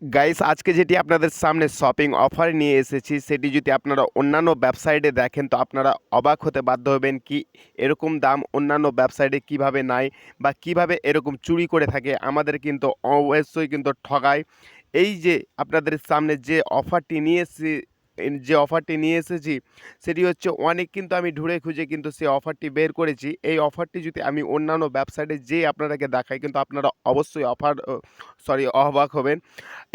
Guys আজকে যেটি আপনাদের সামনে শপিং অফার নিয়ে এসেছি সেটি যদি আপনারা অন্যান্য ওয়েবসাইটে দেখেন তো আপনারা অবাক হতে বাধ্য হবেন কি এরকম দাম অন্যান্য ওয়েবসাইটে কিভাবে নাই বা কিভাবে এরকম চুরি করে থাকে আমাদের কিন্তু অবশ্যই কিন্তু ঠগায়। এই যে আপনাদের সামনে যে অফারটি নিয়ে এসেছি সেটি হচ্ছে অনেক কিন্তু আমি ঢুঁড়ে খুঁজে কিন্তু সেই অফারটি বের করেছি। এই অফারটি যদি আমি অন্যান্য ওয়েবসাইটে যেয়ে আপনাদেরকে দেখাই কিন্তু আপনারা অবশ্যই অবাক হবেন।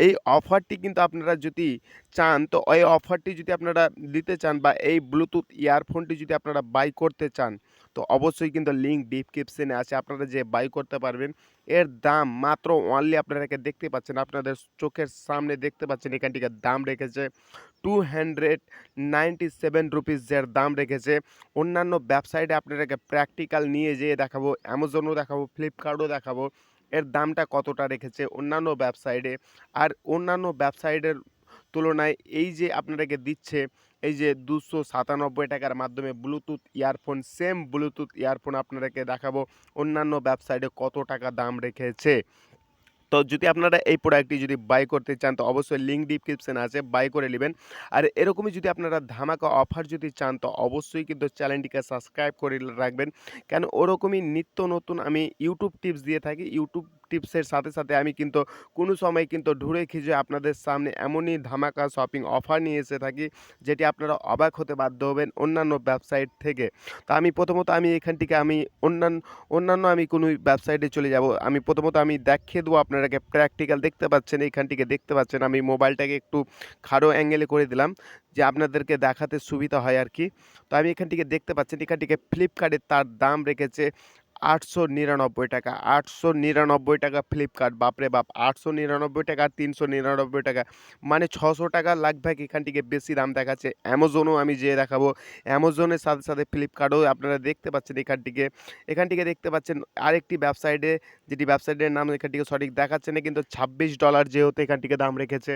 এই অফারটি কিন্তু আপনারা যদি চান তো এই অফারটি যদি আপনারা নিতে চান বা এই ব্লুটুথ ইয়ারফোনটি যদি আপনারা বাই করতে চান তো অবশ্যই কিন্তু লিঙ্ক ডিসক্রিপশনে আছে, আপনারা যে বাই করতে পারবেন। এর দাম মাত্র অনলি আপনারাকে দেখতে পাচ্ছেন, আপনাদের চোখের সামনে দেখতে পাচ্ছেন এখানটিকার দাম রেখেছে 297 রুপিস এর দাম রেখেছে। অন্যান্য ওয়েবসাইটে আপনাদেরকে প্র্যাকটিক্যাল নিয়ে যেয়ে দেখাবো, অ্যামাজনও দেখাবো, ফ্লিপকার্টও দেখাবো এর দামটা কতটা রেখেছে অন্যান্য ওয়েবসাইটে। আর অন্যান্য ওয়েবসাইটের তুলনায় এই যে আপনাদেরকে দিচ্ছে এই যে 297 টাকার মাধ্যমে Bluetooth earphone, same Bluetooth earphone আপনাদেরকে দেখাবো অন্যান্য ওয়েবসাইটে কত টাকা দাম রেখেছে। তো যদি আপনারা এই প্রোডাক্টটি যদি বাই করতে চান তো অবশ্যই লিঙ্ক ডিসক্রিপশনে আছে, বাই করে নেবেন। আর এরকমই যদি আপনারা ধামাকা অফার যদি চান তো অবশ্যই কিন্তু চ্যানেলটিকে সাবস্ক্রাইব করে রাখবেন। কেন ওরকমই নিত্য নতুন আমি ইউটিউব টিপস দিয়ে থাকি। ইউটিউব টিপসের সাথে সাথে আমি কিন্তু কোনো সময় কিন্তু ঢুঁড়ে খিঁচে আপনাদের সামনে এমনই ধামাকা শপিং অফার নিয়ে এসে থাকি যেটি আপনারা অবাক হতে বাধ্য হবেন অন্যান্য ওয়েবসাইট থেকে। তো আমি প্রথমত আমি এখান থেকে আমি অন্যান্য অন্যান্য আমি কোনো ওয়েবসাইটে চলে যাব। আমি প্রথমত আমি দেখিয়ে দেবো আপনারাকে, প্র্যাকটিক্যাল দেখতে পাচ্ছেন এইখানটিকে দেখতে পাচ্ছেন আমি মোবাইলটাকে একটু খাড়ো অ্যাঙ্গেলে করে দিলাম যে আপনাদেরকে দেখাতে সুবিধা হয় আর কি। তো আমি এখানটিকে দেখতে পাচ্ছেন এখানটিকে ফ্লিপকার্টে তার দাম রেখেছে 899 টাকা। 899 টাকা ফ্লিপকার্ট, বাপরে বাপ! 899 টাকা আর 399 টাকা, মানে 600 টাকা লাগভাগ এখান থেকে বেশি দাম দেখাচ্ছে। অ্যামাজনও আমি যেয়ে দেখাবো, অ্যামাজনের সাথে সাথে ফ্লিপকার্টও আপনারা দেখতে পাচ্ছেন এখান থেকে দেখতে পাচ্ছেন আরেকটি ওয়েবসাইটে, যেটি ওয়েবসাইটের নাম এখান থেকে সঠিক দেখাচ্ছে না কিন্তু $26 যেহেতু এখান থেকে দাম রেখেছে।